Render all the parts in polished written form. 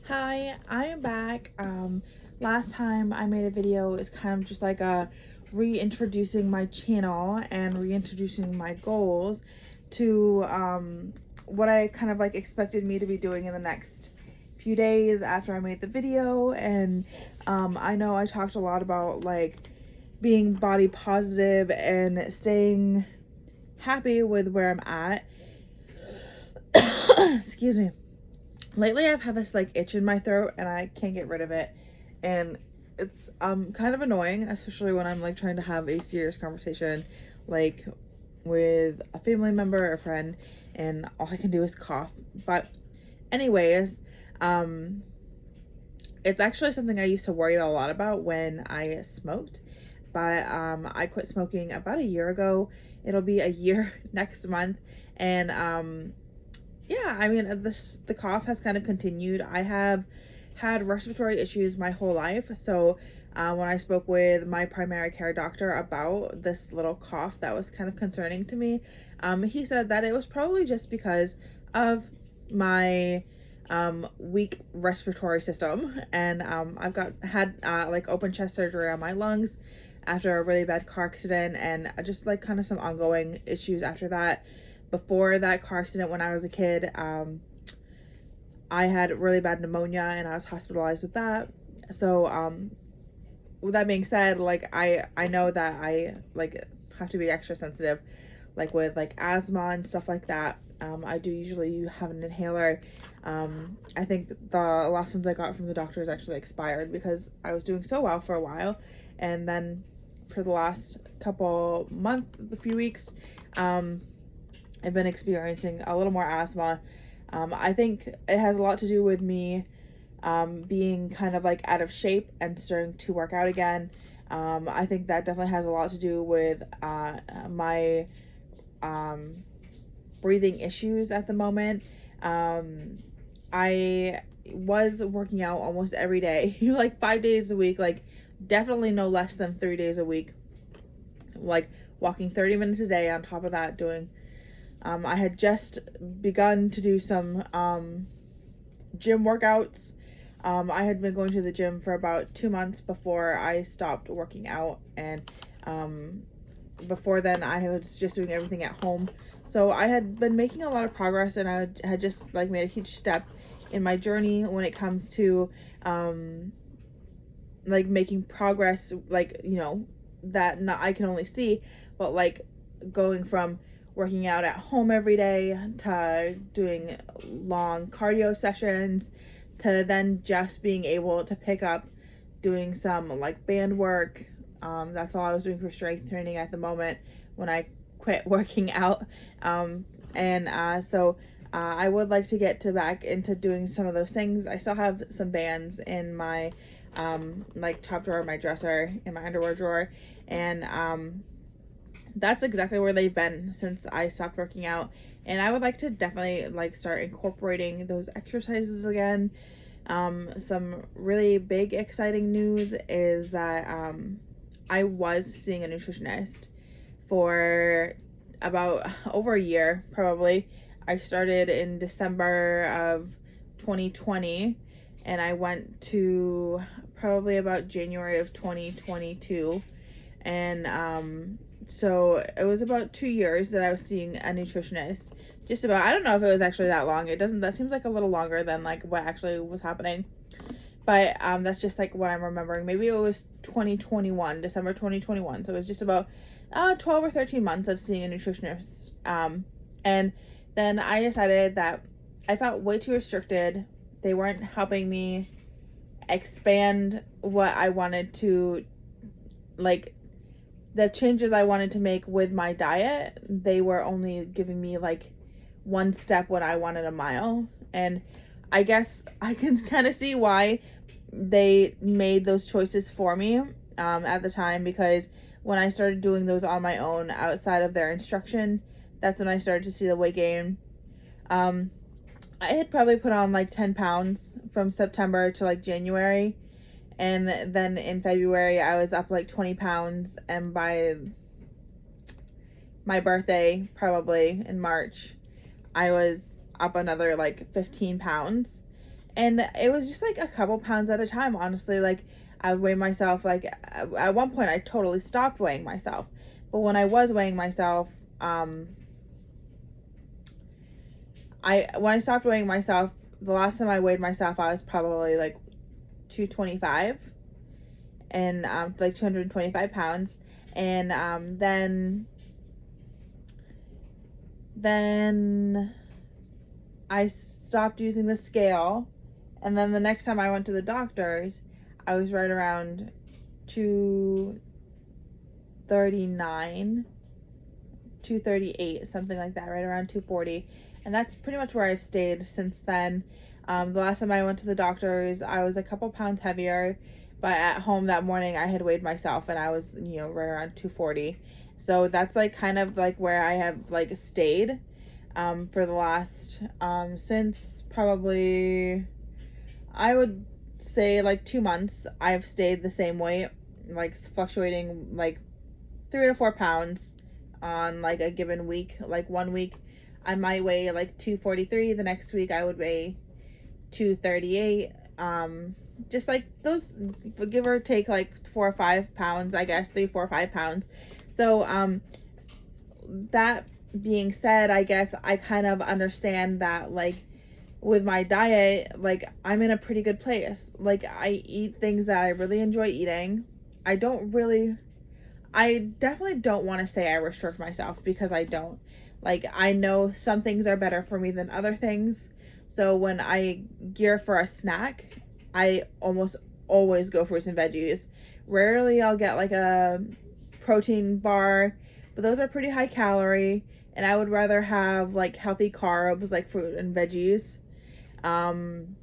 Hi, I am back. Last time I made a video is kind of just like a reintroducing my channel and reintroducing my goals to what I kind of like expected me to be doing in the next few days after I made the video. And I know I talked a lot about like being body positive and staying happy with where I'm at. Excuse me. Lately I've had this like itch in my throat and I can't get rid of it, and it's kind of annoying, especially when I'm like trying to have a serious conversation like with a family member or a friend, and all I can do is cough. But anyways, it's actually something I used to worry a lot about when I smoked, but I quit smoking about a year ago. It'll be a year next month. And yeah, I mean, the cough has kind of continued. I have had respiratory issues my whole life. So when I spoke with my primary care doctor about this little cough that was kind of concerning to me, he said that it was probably just because of my weak respiratory system. And I've had like open chest surgery on my lungs after a really bad car accident, and just like kind of some ongoing issues after that. Before that car accident, when I was a kid, I had really bad pneumonia and I was hospitalized with that. So with that being said, like I know that I like have to be extra sensitive, like with like asthma and stuff like that. I do usually have an inhaler. I think the last ones I got from the doctor is actually expired because I was doing so well for a while, and then for the last a few weeks, I've been experiencing a little more asthma. I think it has a lot to do with me being kind of like out of shape and starting to work out again. I think that definitely has a lot to do with my breathing issues at the moment. I was working out almost every day, like 5 days a week, like definitely no less than 3 days a week, like walking 30 minutes a day on top of that, doing I had just begun to do some gym workouts. I had been going to the gym for about 2 months before I stopped working out, and before then I was just doing everything at home. So I had been making a lot of progress, and I had just like made a huge step in my journey when it comes to like making progress, like, you know, that not I can only see, but like going from working out at home every day to doing long cardio sessions to then just being able to pick up doing some like band work. That's all I was doing for strength training at the moment when I quit working out. And I would like to get back into doing some of those things. I still have some bands in my like top drawer of my dresser, in my underwear drawer, and that's exactly where they've been since I stopped working out. And I would like to definitely like start incorporating those exercises again. Some really big exciting news is that I was seeing a nutritionist for about over a year, probably. I started in December of 2020, and I went to probably about January of 2022. And so it was about 2 years that I was seeing a nutritionist. Just about. I don't know if it was actually that long. That seems like a little longer than like what actually was happening. But that's just like what I'm remembering. Maybe it was 2021, December 2021. So it was just about 12 or 13 months of seeing a nutritionist. And then I decided that I felt way too restricted. They weren't helping me expand what I wanted to, like, the changes I wanted to make with my diet. They were only giving me like one step when I wanted a mile. And I guess I can kind of see why they made those choices for me at the time, because when I started doing those on my own outside of their instruction, that's when I started to see the weight gain. I had probably put on like 10 pounds from September to like January. And then in February, I was up like 20 pounds. And by my birthday, probably in March, I was up another like 15 pounds. And it was just like a couple pounds at a time, honestly. Like, I would weigh myself, like, at one point I totally stopped weighing myself. But when I was weighing myself, when I stopped weighing myself, the last time I weighed myself, I was probably like 225 and like 225 pounds. And then I stopped using the scale. And then the next time I went to the doctor's, I was right around 239, 238, something like that, right around 240. And that's pretty much where I've stayed since then. The last time I went to the doctor's, I was a couple pounds heavier, but at home that morning I had weighed myself and I was, right around 240. So that's like kind of like where I have like stayed for the last, since probably, I would say like 2 months, I've stayed the same weight, like fluctuating like 3 to 4 pounds on like a given week. Like 1 week I might weigh like 243, the next week I would weigh 238. Just like those, give or take like 4 or 5 pounds, I guess, 3, 4, 5 pounds. So that being said, I guess I kind of understand that, like, with my diet, like, I'm in a pretty good place. Like, I eat things that I really enjoy eating. I definitely don't want to say I restrict myself, because I don't. Like, I know some things are better for me than other things. So when I gear for a snack, I almost always go fruits and veggies. Rarely I'll get like a protein bar, but those are pretty high calorie, and I would rather have like healthy carbs like fruit and veggies. I'm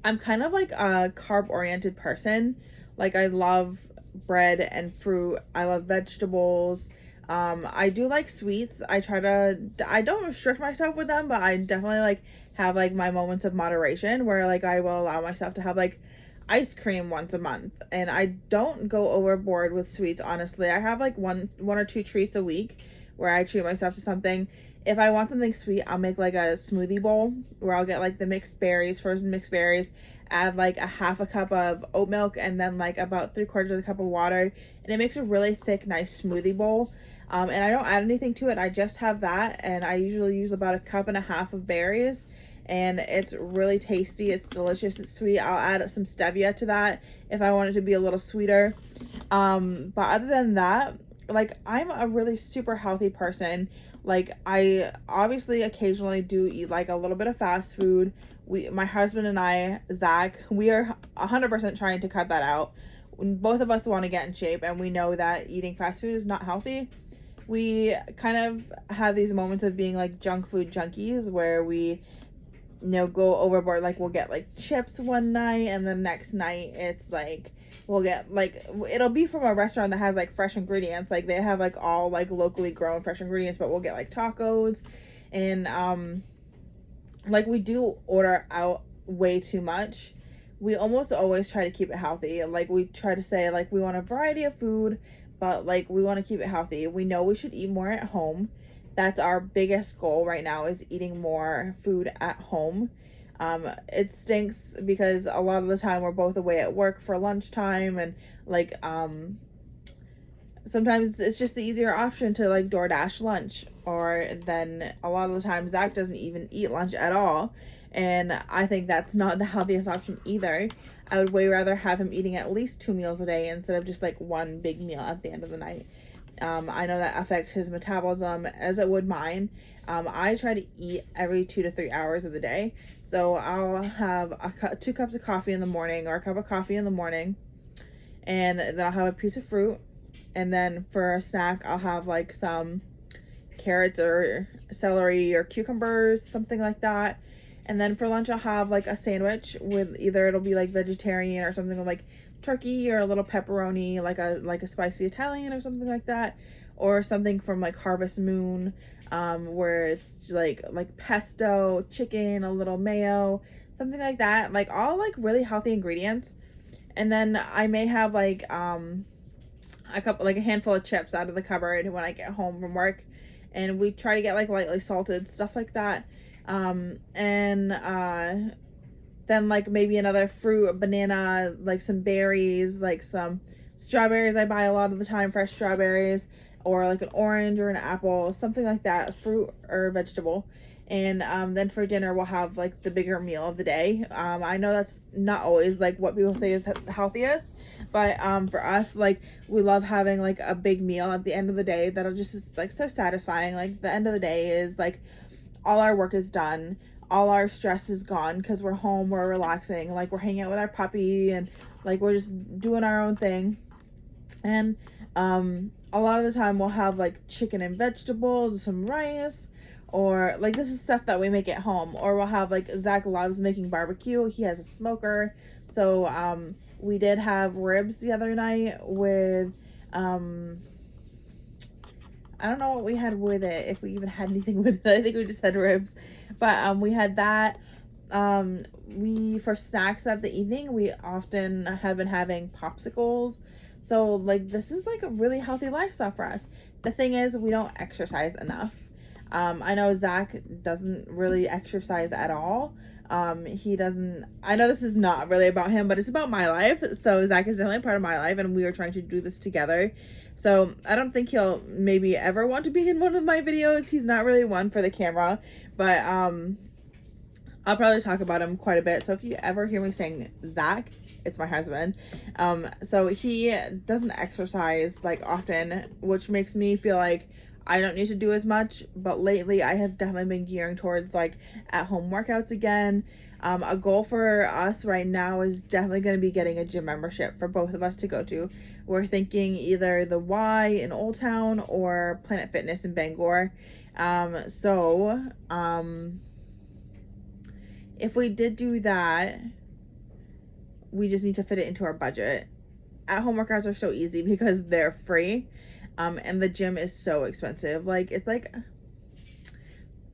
kind of like a carb oriented person. Like, I love bread and fruit. I love vegetables. I do like sweets. I don't restrict myself with them, but I definitely like have like my moments of moderation where like I will allow myself to have like ice cream once a month, and I don't go overboard with sweets. Honestly, I have like one or two treats a week where I treat myself to something. If I want something sweet, I'll make like a smoothie bowl where I'll get like the frozen mixed berries, add like a half a cup of oat milk, and then like about 3/4 of a cup of water, and it makes a really thick, nice smoothie bowl. And I don't add anything to it. I just have that, and I usually use about 1.5 cups of berries, and it's really tasty. It's delicious. It's sweet. I'll add some stevia to that if I want it to be a little sweeter. But other than that, like, I'm a really super healthy person. Like, I obviously occasionally do eat like a little bit of fast food. My husband and I, Zach, we are 100% trying to cut that out. Both of us want to get in shape, and we know that eating fast food is not healthy. We kind of have these moments of being like junk food junkies where we, go overboard. Like, we'll get like chips one night, and the next night it's like we'll get like, it'll be from a restaurant that has like fresh ingredients. Like, they have like all like locally grown fresh ingredients, but we'll get like tacos, and like, we do order out way too much. We almost always try to keep it healthy. Like, we try to say like we want a variety of food, but like we want to keep it healthy. We know we should eat more at home. That's our biggest goal right now, is eating more food at home. It stinks because a lot of the time we're both away at work for lunchtime, and like sometimes it's just the easier option to like DoorDash lunch, or then a lot of the time Zach doesn't even eat lunch at all, and I think that's not the healthiest option either. I would way rather have him eating at least 2 meals a day instead of just like one big meal at the end of the night. I know that affects his metabolism as it would mine. I try to eat every 2 to 3 hours of the day. So I'll have 2 cups of coffee in the morning, or a cup of coffee in the morning, and then I'll have a piece of fruit. And then for a snack, I'll have like some carrots or celery or cucumbers, something like that. And then for lunch, I'll have like a sandwich with either, it'll be like vegetarian or something with like turkey or a little pepperoni, like a spicy Italian or something like that, or something from like Harvest Moon, where it's like pesto, chicken, a little mayo, something like that. Like, all like really healthy ingredients. And then I may have like a handful of chips out of the cupboard when I get home from work, and we try to get like lightly salted stuff like that. And then like maybe another fruit, a banana, like some berries, like some strawberries. I buy a lot of the time, fresh strawberries, or like an orange or an apple, something like that, fruit or vegetable. And then for dinner we'll have like the bigger meal of the day. I know that's not always like what people say is healthiest, but for us, like, we love having like a big meal at the end of the day that'll just is like so satisfying. Like the end of the day is like all our work is done, all our stress is gone because we're home, we're relaxing, like we're hanging out with our puppy, and like we're just doing our own thing. And a lot of the time we'll have like chicken and vegetables, some rice, or like this is stuff that we make at home. Or we'll have like, Zach loves making barbecue, he has a smoker, so we did have ribs the other night with I don't know what we had with it, if we even had anything with it. I think we just had ribs. But we had that. We, for snacks that the evening, we often have been having popsicles. So like this is like a really healthy lifestyle for us. The thing is, we don't exercise enough. I know Zach doesn't really exercise at all. He doesn't, I know this is not really about him, but it's about my life. So Zach is definitely part of my life, and we are trying to do this together. So I don't think he'll maybe ever want to be in one of my videos. He's not really one for the camera, but I'll probably talk about him quite a bit. So if you ever hear me saying Zach, it's my husband. So he doesn't exercise like often, which makes me feel like I don't need to do as much. But lately I have definitely been gearing towards like at home workouts again. A goal for us right now is definitely going to be getting a gym membership for both of us to go to. We're thinking either the Y in Old Town or Planet Fitness in Bangor. If we did do that, we just need to fit it into our budget. At home workouts are so easy because they're free. And the gym is so expensive. Like, it's like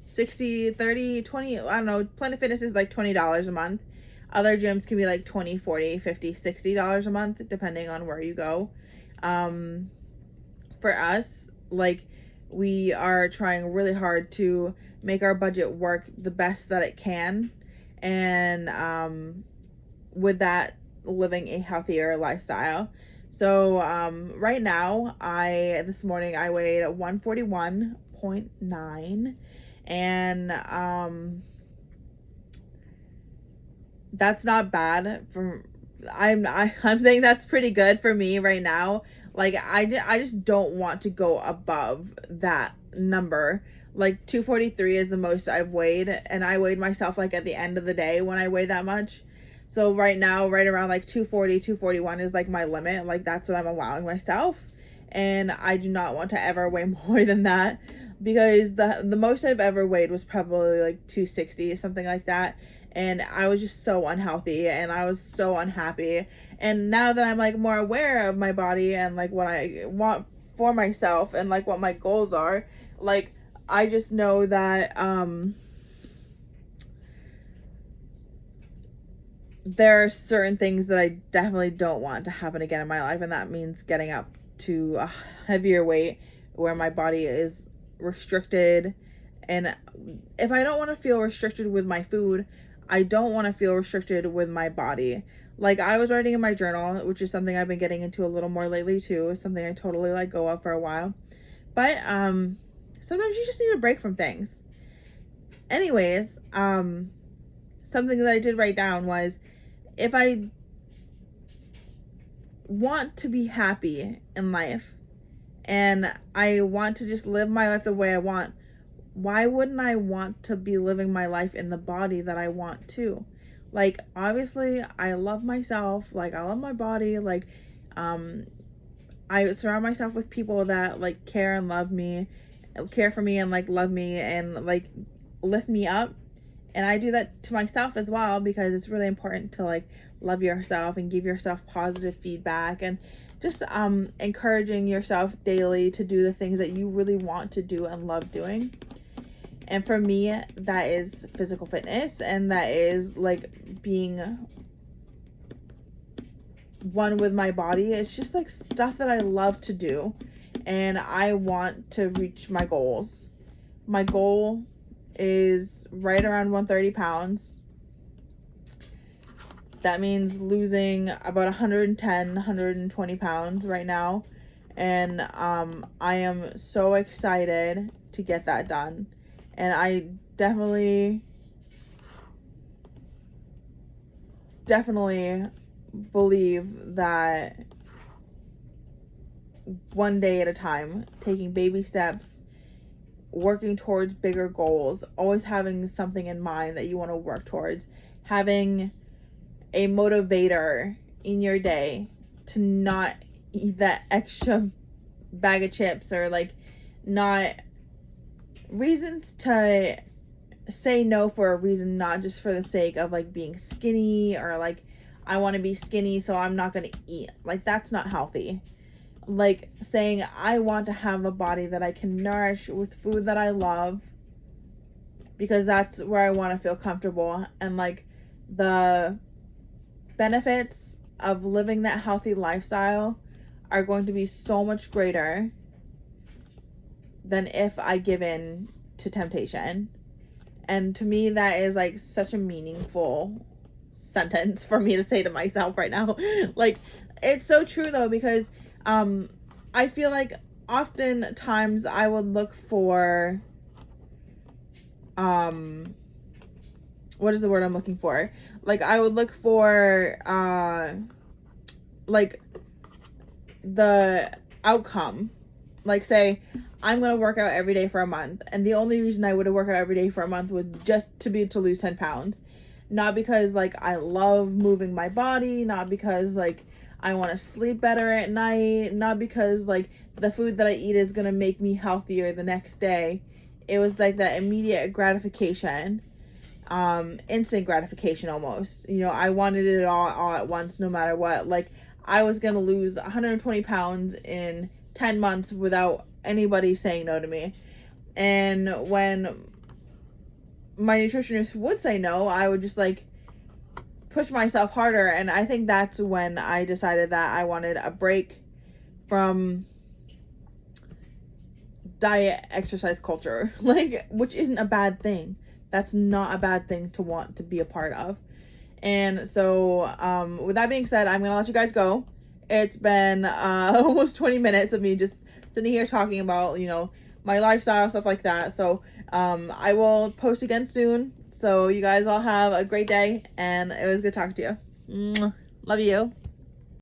60, 30, 20, I don't know. Planet Fitness is like $20 a month. Other gyms can be like $20, $40, $50, $60 a month, depending on where you go. For us, like, we are trying really hard to make our budget work the best that it can. And with that, living a healthier lifestyle. So right now, this morning I weighed 141.9, and that's not bad. I'm saying that's pretty good for me right now. Like I just don't want to go above that number. Like 243 is the most I've weighed, and I weighed myself like at the end of the day when I weighed that much. So right now, right around like 240, 241 is like my limit. Like that's what I'm allowing myself. And I do not want to ever weigh more than that, because the most I've ever weighed was probably like 260, something like that. And I was just so unhealthy, and I was so unhappy. And now that I'm like more aware of my body and like what I want for myself and like what my goals are, like I just know that there are certain things that I definitely don't want to happen again in my life, and that means getting up to a heavier weight where my body is restricted. And if I don't want to feel restricted with my food, I don't want to feel restricted with my body. Like I was writing in my journal, which is something I've been getting into a little more lately too. It's something I totally let go of for a while. But sometimes you just need a break from things. Anyways, something that I did write down was, if I want to be happy in life and I want to just live my life the way I want, why wouldn't I want to be living my life in the body that I want to? Like, obviously, I love myself. Like, I love my body. Like, I surround myself with people that, like, care and love me, care for me and, like, love me and, like, lift me up. And I do that to myself as well, because it's really important to like love yourself and give yourself positive feedback, and just encouraging yourself daily to do the things that you really want to do and love doing. And for me, that is physical fitness, and that is like being one with my body. It's just like stuff that I love to do, and I want to reach my goals. My goal is right around 130 pounds. that means losing about 110, 120 pounds right now. And I am so excited to get that done. And I definitely believe that one day at a time, taking baby steps, working towards bigger goals, always having something in mind that you want to work towards, having a motivator in your day to not eat that extra bag of chips, or like not reasons to say no for a reason, not just for the sake of like being skinny, or like I want to be skinny so I'm not going to eat. Like, that's not healthy. Like saying I want to have a body that I can nourish with food that I love, because that's where I want to feel comfortable, and like the benefits of living that healthy lifestyle are going to be so much greater than if I give in to temptation. And to me, that is like such a meaningful sentence for me to say to myself right now. Like, it's so true though, because I feel like oftentimes I would look for what is the word I'm looking for? Like, I would look for like the outcome. Like, say I'm going to work out every day for a month, and the only reason I would work out every day for a month was just to be to lose 10 pounds. Not because like I love moving my body, not because like I want to sleep better at night, not because like the food that I eat is going to make me healthier the next day. It was like that immediate gratification, instant gratification almost. You know, I wanted it all at once, no matter what. Like, I was going to lose 120 pounds in 10 months without anybody saying no to me. And when my nutritionist would say no, I would just like push myself harder. And I think that's when I decided that I wanted a break from diet exercise culture, like, which isn't a bad thing. That's not a bad thing to want to be a part of. And so with that being said, I'm gonna let you guys go. It's been almost 20 minutes of me just sitting here talking about, you know, my lifestyle, stuff like that. So I will post again soon. So you guys all have a great day, and it was good talking to you. Love you.